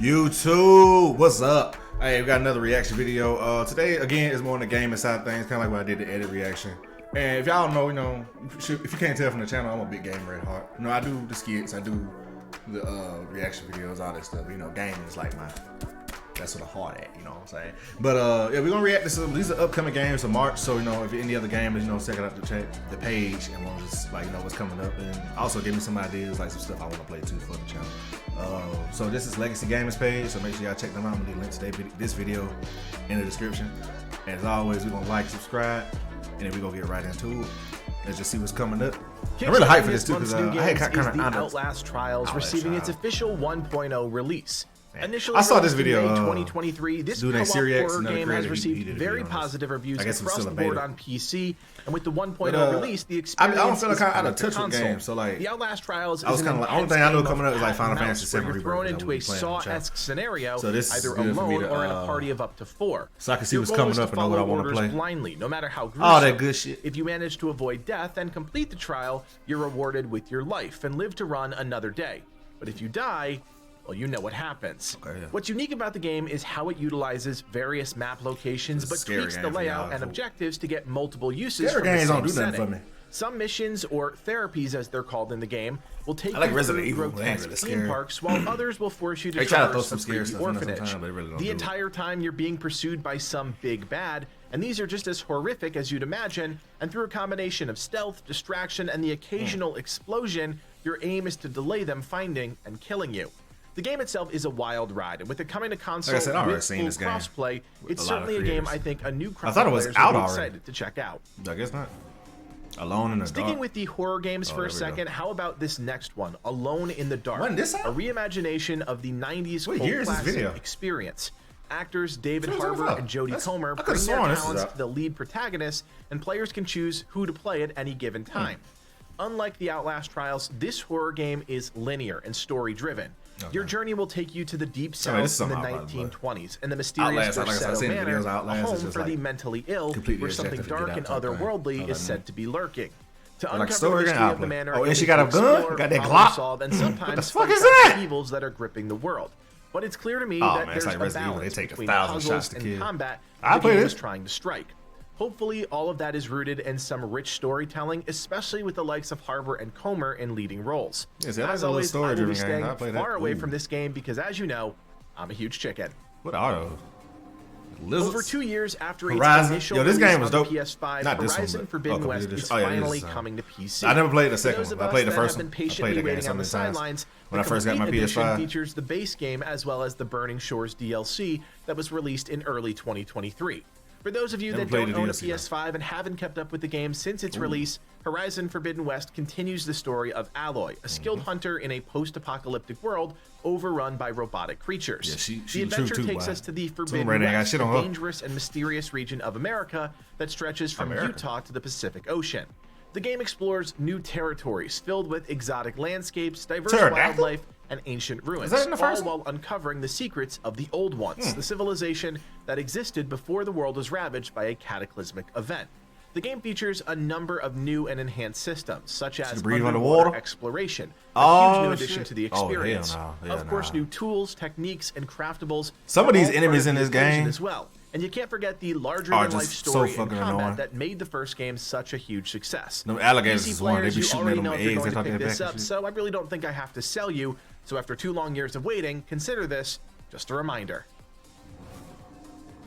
YouTube, what's up? Hey, we got another reaction video. Today, again, is more on the gaming side of things, kind of like what I did the edit reaction. And if y'all know, if you can't tell from the channel, I'm a big gamer at heart. I do the skits, I do the reaction videos, all that stuff. Gaming is like that's what the heart at, you know what I'm saying? But yeah, we're gonna react to some. These are upcoming games of March, so if any other gamers, check out the page and want to just what's coming up, and also give me some ideas, like some stuff I want to play too for the channel. So this is Legacy Gamers page, so make sure y'all check them out. I'm gonna leave links to this video in the description. And as always, we're gonna like, subscribe, and then we're gonna get right into it. Let's just see what's coming up. I'm really hyped for this too, because I had kind of Outlast Trials receiving its official 1.0 release. Initially I saw this video in 2023. This co-op horror game has received very positive reviews across the board on PC, and with the 1.0 release, the experience I don't feel like I'm out of touch with games. So the Outlast Trials I was kind of like, only thing I know coming up is like Final Fantasy VII. You're thrown into a Saw-esque scenario, so this either alone or in a party of up to 4. So I can see what's coming up and know what I want to play. Blindly, no matter how gruesome. All that good shit. If you manage to avoid death and complete the trial, you're rewarded with your life and live to run another day. But if you die, well, you know what happens. Okay, yeah. What's unique about the game is how it utilizes various map locations, but tweaks the layout and objectives to get multiple uses from the same setting. Some missions, or therapies as they're called in the game, will take you through grotesque theme parks, while others will force you to traverse some creepy orphanage. The entire time you're being pursued by some big bad, and these are just as horrific as you'd imagine, and through a combination of stealth, distraction, and the occasional explosion, your aim is to delay them finding and killing you. The game itself is a wild ride, and with it coming to console with full crossplay, it's certainly a game I think a new crowd of players will be excited to check out. I guess not. Alone in the Dark. Sticking with the horror games for a second, how about this next one, Alone in the Dark? When this out? A reimagination of the 90s cult classic experience. Actors David Harbour and Jodie Comer bring their talents to the lead protagonist, and players can choose who to play at any given time. Unlike the Outlast Trials, this horror game is linear and story-driven. Your journey will take you to the deep south in the 1920s and the mysterious Borsetto Manor, a home for the mentally ill, where something dark and otherworldly is said to be lurking. To uncover the history of the manor, and she got a gun, got that Glock, and sometimes fight the evils that are gripping the world. But it's clear to me that there's a balance between puzzles and combat the game is trying to strike. Hopefully, all of that is rooted in some rich storytelling, especially with the likes of Harbour and Comer in leading roles. As always, I will be staying far away from this game because, as you know, I'm a huge chicken. What are those? Over 2 years after its initial release on the PS5, Horizon Forbidden West is finally coming to PC. I never played the second one. I played the first one. Patiently waiting on the sidelines. When I first got my PS5, features the base game as well as the Burning Shores DLC that was released in early 2023. For those of you that don't own a PS5 and haven't kept up with the game since its release, Horizon Forbidden West continues the story of Aloy, a skilled hunter in a post-apocalyptic world overrun by robotic creatures. The adventure takes us to the Forbidden West, a dangerous and mysterious region of America that stretches from Utah to the Pacific Ocean. The game explores new territories filled with exotic landscapes, diverse wildlife, and ancient ruins, all while uncovering the secrets of the Old Ones, the civilization that existed before the world was ravaged by a cataclysmic event. The game features a number of new and enhanced systems, such as underwater exploration, a huge new addition to the experience. Of course, new tools, techniques, and craftables. Some of these enemies in this game as well. And you can't forget the larger-than-life story and combat that made the first game such a huge success. No alligators is one. They be shooting at them eggs. They're talking this up, so I really don't think I have to sell you. So after 2 long years of waiting, consider this just a reminder.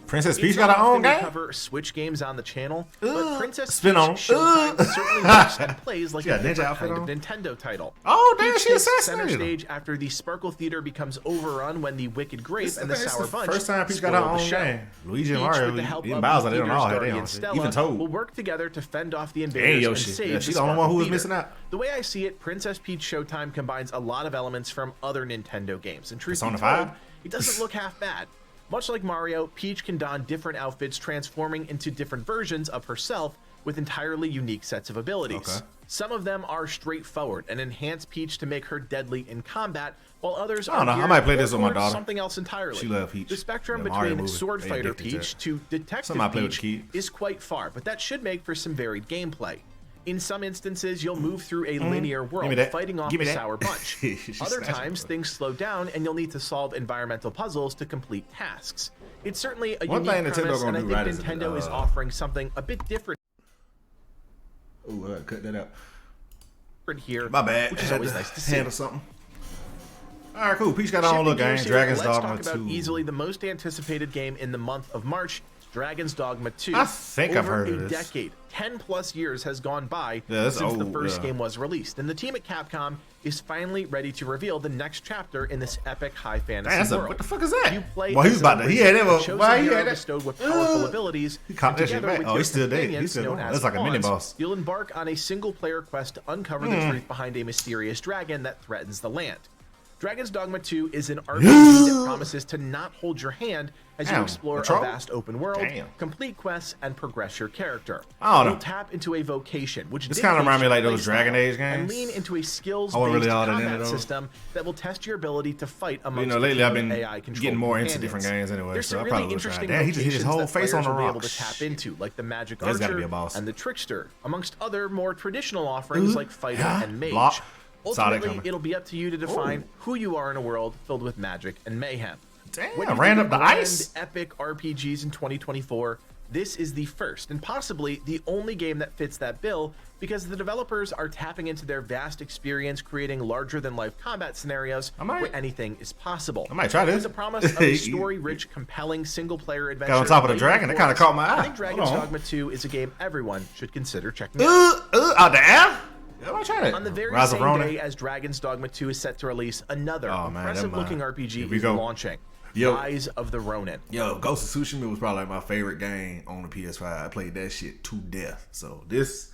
Princess Peach got her own game? Cover Switch games on the channel, but Princess Peach Showtime certainly looks and plays like a different kind of Nintendo title. Oh, damn, she takes center stage after the Sparkle Theater becomes overrun when the Wicked Grape and the Sour Bunch first time Peach got her own game. Luigi and Mario, even Bowser, they don't all have their own shit. Even Toad will work together to fend off the invaders and save she's the only one who was missing out. The way I see it, Princess Peach Showtime combines a lot of elements from other Nintendo games, and truth be told, it doesn't look half bad. Much like Mario, Peach can don different outfits, transforming into different versions of herself with entirely unique sets of abilities. Some of them are straightforward and enhance Peach to make her deadly in combat, while others are I might play this with my daughter. Something else entirely. She loves Peach. The spectrum between Sword Fighter Peach to Detective Peach is quite far, but that should make for some varied gameplay. In some instances, you'll move through a linear world, fighting off the sour punch. Other times, things slow down, and you'll need to solve environmental puzzles to complete tasks. It's certainly a unique premise, and I think Nintendo is offering something a bit different. Ooh, I cut that out. Here, my bad. Which is always nice to see. Handle something. All right, cool. Peach got our own little game, Dragon's Dogma 2. Let's talk about easily the most anticipated game in the month of March, Dragon's Dogma 2. I think I've heard of this. Over a decade, 10+ years has gone by since the first game was released, and the team at Capcom is finally ready to reveal the next chapter in this epic high fantasy world. What the fuck is that? You play well, he's about to. He had him. Why he had that? Bestowed with powerful abilities. He caught that shit back. Oh, he's still dead. He's still. That's like a mini boss. You'll embark on a single-player quest to uncover the truth behind a mysterious dragon that threatens the land. Dragon's Dogma 2 is an RPG that promises to not hold your hand as you explore a vast open world, complete quests, and progress your character. You'll tap into a vocation, which this kind of reminds me like those Dragon Age games, and lean into a skills-based combat system that will test your ability to fight amongst lately I've been AI getting more into different games anyway. There's so some I really probably interesting he just hit his whole face on the rock. Able to tap into, like the Magic Archer and the Trickster, amongst other more traditional offerings like Fighter and Mage. Ultimately, it'll be up to you to define who you are in a world filled with magic and mayhem. Damn, I ran up the ice. Epic RPGs in 2024, this is the first and possibly the only game that fits that bill, because the developers are tapping into their vast experience creating larger-than-life combat scenarios where anything is possible. I might try this. With the promise of a story-rich, compelling single-player adventure. Got on top of the dragon. That kind of caught my eye. I think Dragon's Dogma 2 is a game everyone should consider checking out. Out the air? On the very same day as Dragon's Dogma 2 is set to release, another impressive-looking RPG is launching. Rise of the Ronin. Yo, Ghost of Tsushima was probably like my favorite game on the PS5. I played that shit to death. So if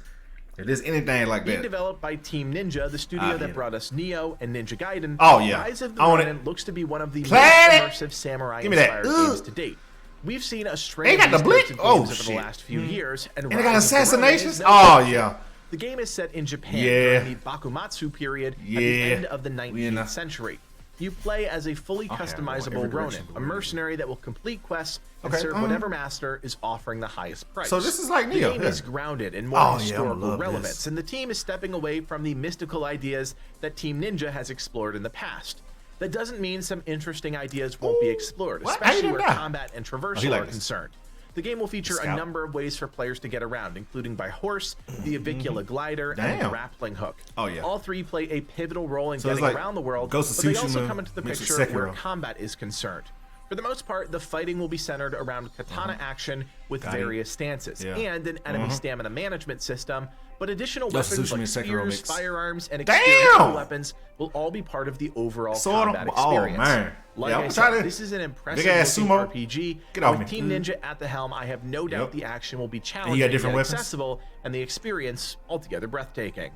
there's anything like that. Being developed by Team Ninja, the studio that brought us Neo and Ninja Gaiden, Rise of the Ronin looks to be one of the most immersive samurai-inspired games to date. We've seen a string of games over the last few years, and it got assassinations? Oh, yeah. The game is set in Japan during the Bakumatsu period at the end of the 19th century. You play as a fully customizable Ronin, a mercenary that will complete quests and serve whatever master is offering the highest price. So this is like Neo. The game is grounded in more historical relevance, and the team is stepping away from the mystical ideas that Team Ninja has explored in the past. That doesn't mean some interesting ideas won't be explored, especially where combat and traversal are concerned. The game will feature a number of ways for players to get around, including by horse, the Avicula glider, and the grappling hook. All three play a pivotal role in getting around the world, but they also come into the picture where combat is concerned. For the most part, the fighting will be centered around katana action with various stances and an enemy stamina management system, but additional weapons like spears, firearms, and experimental weapons will all be part of the overall combat experience. Like I said, this is an impressive RPG. With Team Ninja at the helm, I have no doubt the action will be challenging yet accessible, and the experience altogether breathtaking.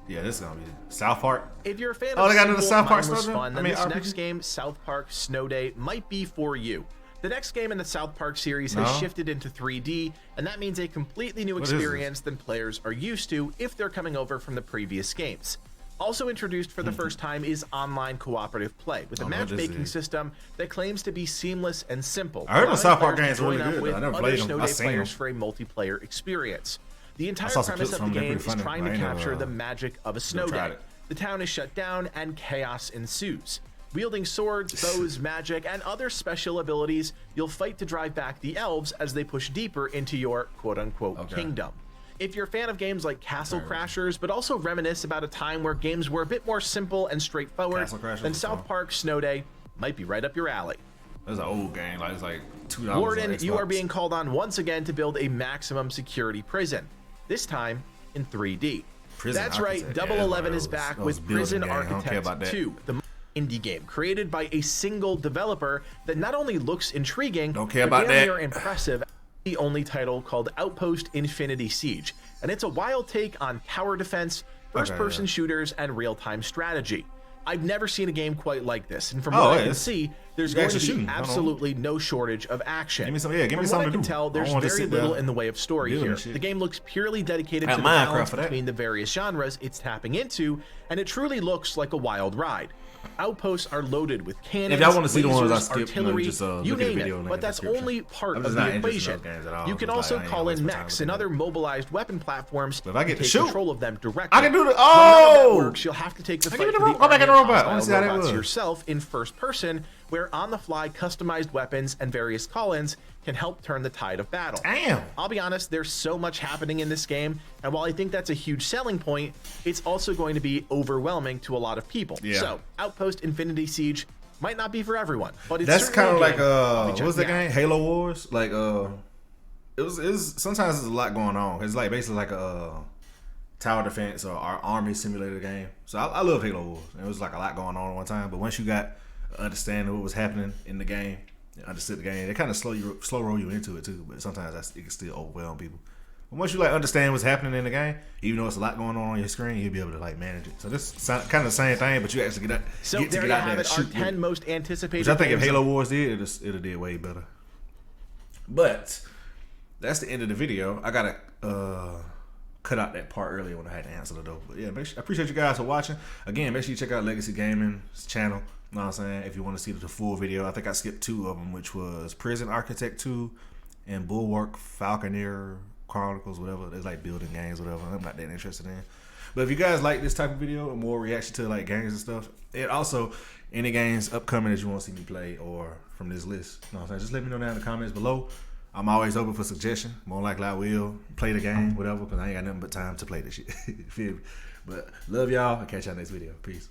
Yeah, this is gonna be South Park. If you're a fan of mindless fun, then this next game, South Park Snow Day, might be for you. The next game in the South Park series has shifted into 3D, and that means a completely new experience than players are used to if they're coming over from the previous games. Also introduced for the first time is online cooperative play, with a matchmaking system that claims to be seamless and simple. I heard the South Park games are really good. I never played them. Snow Day players for a multiplayer experience. The entire premise of the game is trying to capture the magic of a snow day. The town is shut down and chaos ensues. Wielding swords, bows, magic, and other special abilities, you'll fight to drive back the elves as they push deeper into your quote-unquote kingdom. If you're a fan of games like Castle Crashers, but also reminisce about a time where games were a bit more simple and straightforward, then South Park Snow Day might be right up your alley. That's an old game, like it's like $2. Warden, you are being called on once again to build a maximum security prison, this time in 3D. That's right, Double 11 is back with Prison Architect 2, the indie game created by a single developer that not only looks intriguing, but damn near impressive. The only title called Outpost Infinity Siege, and it's a wild take on tower defense, first-person shooters, and real-time strategy. I've never seen a game quite like this, and from what I can see, there's going to be absolutely no shortage of action. Give me some, give me something to do. Tell, there's very little in the way of story here. The game looks purely dedicated to the balance between the various genres it's tapping into, and it truly looks like a wild ride. Outposts are loaded with cannons, if y'all want to see the ones I skipped, artillery, just you name it, but that's only part of the equation. You can also call in mechs and other mobilized weapon platforms if I get to take control of them directly. I can do the When none of that works, you'll have to take the fight with the robots yourself in first person, where on-the-fly customized weapons and various call-ins can help turn the tide of battle. Damn. I'll be honest, there's so much happening in this game, and while I think that's a huge selling point, it's also going to be overwhelming to a lot of people. So, Outpost Infinity Siege might not be for everyone, but it's that's kind of like what's the game? Halo Wars. Like it was sometimes there's a lot going on. It's like basically like a tower defense or our army simulator game. So I love Halo Wars. It was like a lot going on at one time, but once you got understanding what was happening in the game, understood the game, they kind of slow roll you into it too. But sometimes it can still overwhelm people. But once you like understand what's happening in the game, even though it's a lot going on your screen, you'll be able to like manage it. So this is kind of the same thing, but you actually get to get out there and shoot. Our 10 most anticipated. Which I think if Halo Wars did, it'd did way better. But that's the end of the video. I gotta cut out that part earlier when I had to answer the door. But yeah, I appreciate you guys for watching. Again, make sure you check out Legacy Gaming's channel. You know what I'm saying? If you want to see the full video, I think I skipped 2 of them, which was Prison Architect 2 and Bulwark Falconeer Chronicles, whatever. There's like building games, whatever. I'm not that interested in. But if you guys like this type of video, more reaction to like games and stuff, and also any games upcoming that you want to see me play or from this list, you know what I'm saying? Just let me know down in the comments below. I'm always open for suggestion. More likely I will play the game, whatever, because I ain't got nothing but time to play this shit. You feel me? But love y'all. I'll catch y'all next video. Peace.